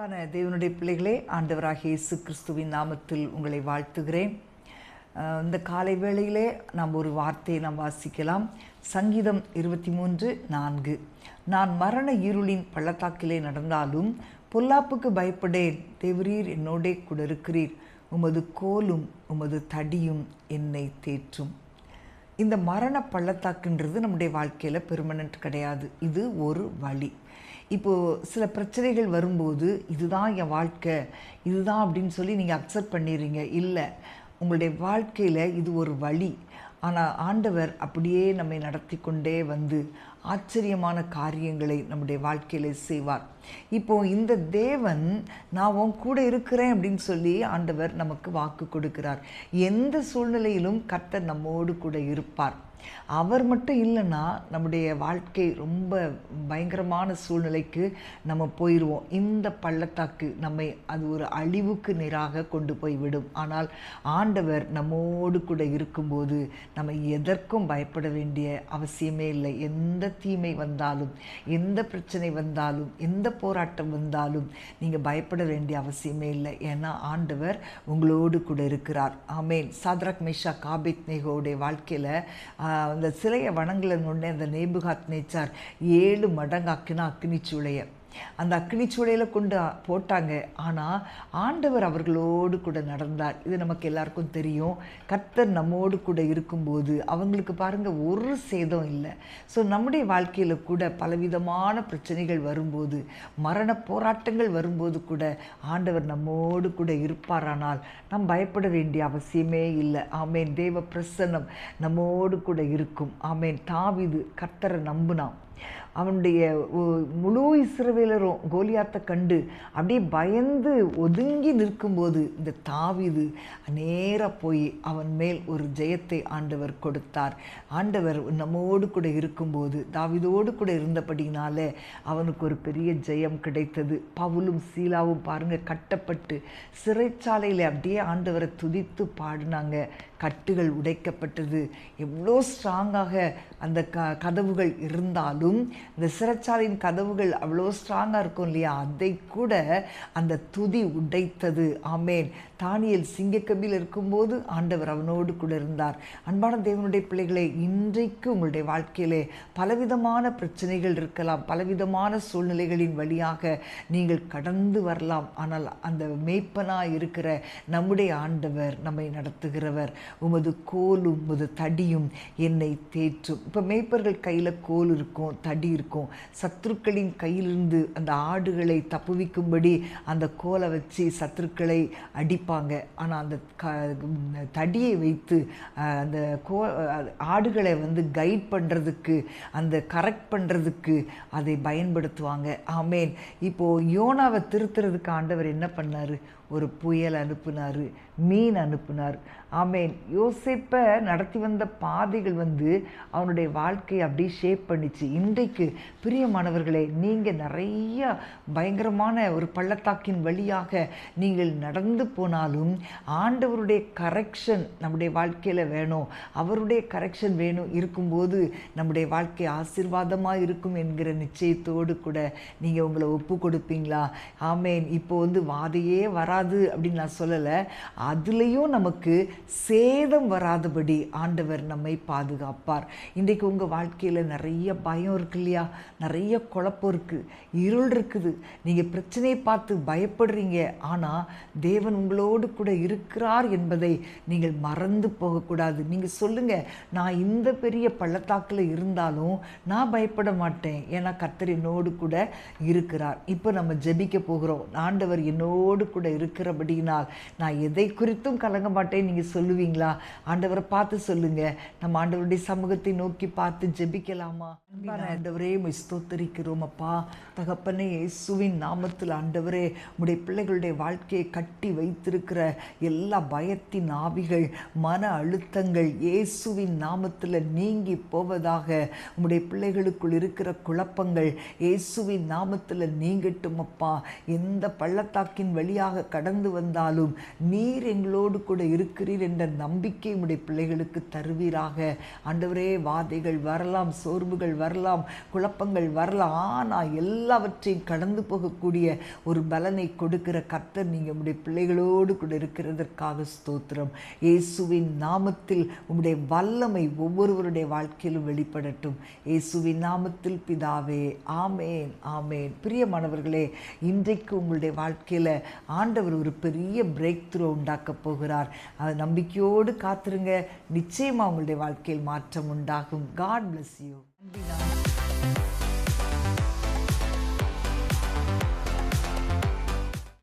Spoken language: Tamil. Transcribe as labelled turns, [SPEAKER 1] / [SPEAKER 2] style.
[SPEAKER 1] அன்பான தேவனுடைய பிள்ளைகளே, ஆண்டவராகிய இயேசு கிறிஸ்துவின் நாமத்தில் உங்களை வாழ்த்துகிறேன். இந்த காலை வேளையிலே நாம் ஒரு வார்த்தையை வாசிக்கலாம். சங்கீதம் 23:4. நான் மரண இருளின் பள்ளத்தாக்கிலே நடந்தாலும் பொல்லாப்புக்கு பயப்படேன், தேவரீர் என்னோடே கூட இருக்கிறீர், உமது கோலும் உமது தடியும் என்னை தேற்றும். இந்த மரண பள்ளத்தாக்குன்றது நம்முடைய வாழ்க்கையில் பெர்மனண்ட் கிடையாது, இது ஒரு வழி. இப்போது சில பிரச்சனைகள் வரும்போது இதுதான் என் வாழ்க்கை, இதுதான் அப்படின்னு சொல்லி நீங்கள் அக்செப்ட் பண்ணிடுறீங்க. இல்லை, உங்களுடைய வாழ்க்கையில் இது ஒரு வழி. ஆனால் ஆண்டவர் அப்படியே நம்மை நடத்தி கொண்டே வந்து ஆச்சரியமான காரியங்களை நம்முடைய வாழ்க்கையில் செய்வார். இப்போது இந்த தேவன் நான் உன் கூட இருக்கிறேன் அப்படின்னு சொல்லி ஆண்டவர் நமக்கு வாக்கு கொடுக்கிறார். எந்த சூழ்நிலையிலும் கர்த்தர் நம்மோடு கூட இருப்பார். அவர் மட்டும் இல்லைன்னா நம்முடைய வாழ்க்கை ரொம்ப பயங்கரமான சூழ்நிலைக்கு நம்ம போயிடுவோம். இந்த பள்ளத்தாக்கு நம்மை அது ஒரு அழிவுக்கு நேராக கொண்டு போய் விடும். ஆனால் ஆண்டவர் நம்மோடு கூட இருக்கும்போது நம்ம எதற்கும் பயப்பட வேண்டிய அவசியமே இல்லை. எந்த தீமை வந்தாலும், எந்த பிரச்சனை வந்தாலும், எந்த போராட்டம் வந்தாலும் நீங்கள் பயப்பட வேண்டிய அவசியமே இல்லை. ஏன்னா ஆண்டவர் உங்களோடு கூட இருக்கிறார். ஆமேன். சாத்ராக், மேஷாக், ஆபேத்நேகோவுடைய வாழ்க்கையில் அந்த சிலையை வணங்கலன்னு அந்த நேபுகாத் நேச்சார் 7 மடங்கு அக்கினி சூளையை அந்த அக்கினி சூளையில் கொண்டு போட்டாங்க. ஆனால் ஆண்டவர் அவர்களோடு கூட நடந்தார். இது நமக்கு எல்லாருக்கும் தெரியும். கர்த்தர் நம்மோடு கூட இருக்கும்போது அவங்களுக்கு பாருங்கள் ஒரு சேதம் இல்லை. ஸோ நம்முடைய வாழ்க்கையில் கூட பலவிதமான பிரச்சனைகள் வரும்போது, மரண போராட்டங்கள் வரும்போது கூட ஆண்டவர் நம்மோடு கூட இருப்பாரானால் நாம் பயப்பட வேண்டிய அவசியமே இல்லை. ஆமேன். தேவ பிரசன்னம் நம்மோடு கூட இருக்கும். ஆமேன். தாவீது கர்த்தரை நம்பினான். அவனுடைய முழு இஸ்ரவேலரும் கோலியாத்தை கண்டு அப்படியே பயந்து ஒதுங்கி நிற்கும்போது இந்த தாவீது நேராக போய் அவன் மேல் ஒரு ஜெயத்தை ஆண்டவர் கொடுத்தார். ஆண்டவர் நம்மோடு கூட இருக்கும்போது, தாவீதோடு கூட இருந்தபடினால அவனுக்கு ஒரு பெரிய ஜெயம் கிடைத்தது. பவுலும் சீலாவும் பாருங்கள், கட்டப்பட்டு சிறைச்சாலையில் அப்படியே ஆண்டவரை துதித்து பாடினாங்க. கட்டுகள் உடைக்கப்பட்டது. எவ்வளோ ஸ்ட்ராங்காக அந்த கதவுகள் இருந்தாலும், இந்த சிறைச்சாலையின் கதவுகள் அவ்வளோ ஸ்ட்ராங்காக இருக்கும் இல்லையா, அதை கூட அந்த துதி உடைத்தது. ஆமேன். தானியேல் சிங்கக்கபியில் இருக்கும்போது ஆண்டவர் அவனோடு கூட இருந்தார். அன்பான தேவனுடைய பிள்ளைகளே, இன்றைக்கு உங்களுடைய வாழ்க்கையிலே பலவிதமான பிரச்சனைகள் இருக்கலாம், பலவிதமான சூழ்நிலைகளின் வழியாக நீங்கள் கடந்து வரலாம். ஆனால் அந்த மேய்ப்பனாக இருக்கிற நம்முடைய ஆண்டவர் நம்மை நடத்துகிறவர். உமது கோலும் உமது தடியும் என்னை தேற்றும். இப்போ மேய்ப்பர்கள் கையில் கோல் இருக்கும், தடி இருக்கும். சத்துருக்களின் கையிலிருந்து அந்த ஆடுகளை தப்புவிக்கும்படி அந்த கோலை வச்சு சத்துருக்களை அடிப்பாங்க. ஆனால் அந்த தடியை வைத்து அந்த ஆடுகளை கைட் பண்ணுறதுக்கு, அந்த கரெக்ட் பண்ணுறதுக்கு அதை பயன்படுத்துவாங்க. ஆமேன். இப்போது யோனாவை திருத்துறதுக்கு ஆண்டவர் என்ன பண்ணார்? ஒரு புயல் அனுப்புனார், மீன் அனுப்புனார். ஆமேன். யோசேப்பை நடத்தி வந்த பாதைகள் அவனுடைய வாழ்க்கையை அப்படியே ஷேப் பண்ணிச்சு. இன்றைக்கு பிரியமானவர்களே, நீங்கள் நிறைய பயங்கரமான ஒரு பள்ளத்தாக்கின் வழியாக நீங்கள் நடந்து போனாலும் ஆண்டவருடைய கரெக்ஷன் நம்முடைய வாழ்க்கையில் வேணும், அவருடைய கரெக்ஷன் வேணும். இருக்கும்போது நம்முடைய வாழ்க்கை ஆசீர்வாதமாக இருக்கும் என்கிற நிச்சயத்தோடு கூட நீங்கள் உங்களை ஒப்பு கொடுப்பீங்களா? ஆமேன். இப்போ வாதையே வராது அப்படின்னு நான் சொல்லலை, அதுலேயும் நமக்கு சேதம் வராதபடி ஆண்டவர் நம்மை பாதுகாப்பார். இன்றைக்கு உங்கள் வாழ்க்கையில் நிறைய பயம் இருக்கு இல்லையா, நிறைய குழப்பம் இருக்குது, இருள் இருக்குது, நீங்கள் பிரச்சனையை பார்த்து பயப்படுறீங்க. ஆனால் தேவன் உங்களோடு கூட இருக்கிறார் என்பதை நீங்கள் மறந்து போகக்கூடாது. நீங்கள் சொல்லுங்கள், நான் இந்த பெரிய பள்ளத்தாக்கில் இருந்தாலும் நான் பயப்பட மாட்டேன், ஏன்னா கர்த்தர் என்னோடு கூட இருக்கிறார். இப்போ நம்ம ஜெபிக்க போகிறோம். ஆண்டவர் என்னோடு கூட இருக்கிறபடினால் நான் எதை குறித்தும் கலங்க மாட்டேன் நீங்கள் சொல்லுவீங்களா? ஆண்டவரை பார்த்து சொல்லுங்க. நம்ம ஆண்டவருடைய சமூகத்தை நோக்கி பார்த்து ஜெபிக்கலாமா? ஆண்டவரே, ஸ்தோத்தரிக்கிறோம் அப்பா. தகப்பனே, இயேசுவின் நாமத்தில் ஆண்டவரே, உடைய பிள்ளைகளுடைய வாழ்க்கையை கட்டி வைத்திருக்கிற எல்லா பயத்தின் ஆவிகள், மன அழுத்தங்கள் இயேசுவின் நாமத்தில் நீங்கி போவதாக. உடைய பிள்ளைகளுக்குள் இருக்கிற குழப்பங்கள் இயேசுவின் நாமத்தில் நீங்கட்டும் அப்பா. எந்த பள்ளத்தாக்கின் வழியாக கடந்து வந்தாலும் நீர் எங்களோடு கூட இருக்கிறீர் என்ற நம்பிக்கை உம்முடைய பிள்ளைகளுக்கு தருவீராக. ஆண்டவரே, வாதைகள் வரலாம், சோர்வுகள் வரலாம், குழப்பங்கள் வரலாம், ஆனால் எல்லாவற்றையும் கடந்து போகக்கூடிய ஒரு பலனை கொடுக்கிற கர்த்தர் நீங்கள் உம்முடைய பிள்ளைகளோடு கூட இருக்கிறதற்காக ஸ்தோத்திரம். இயேசுவின் நாமத்தில் உம்முடைய வல்லமை ஒவ்வொருவருடைய வாழ்க்கையிலும் வெளிப்படட்டும். இயேசுவின் நாமத்தில் பிதாவே, ஆமேன், ஆமேன். பிரியமானவர்களே, இன்றைக்கு உங்களுடைய வாழ்க்கையில் ஆண்டவர் ஒரு பெரிய பிரேக் த்ரூ உண்டாக்கப் போகிறார். அது நம்பிக்கையோடு காத்திருங்க. நிச்சயமாக உங்களுடைய வாழ்க்கையில் மாற்றம் உண்டாகும். God bless you.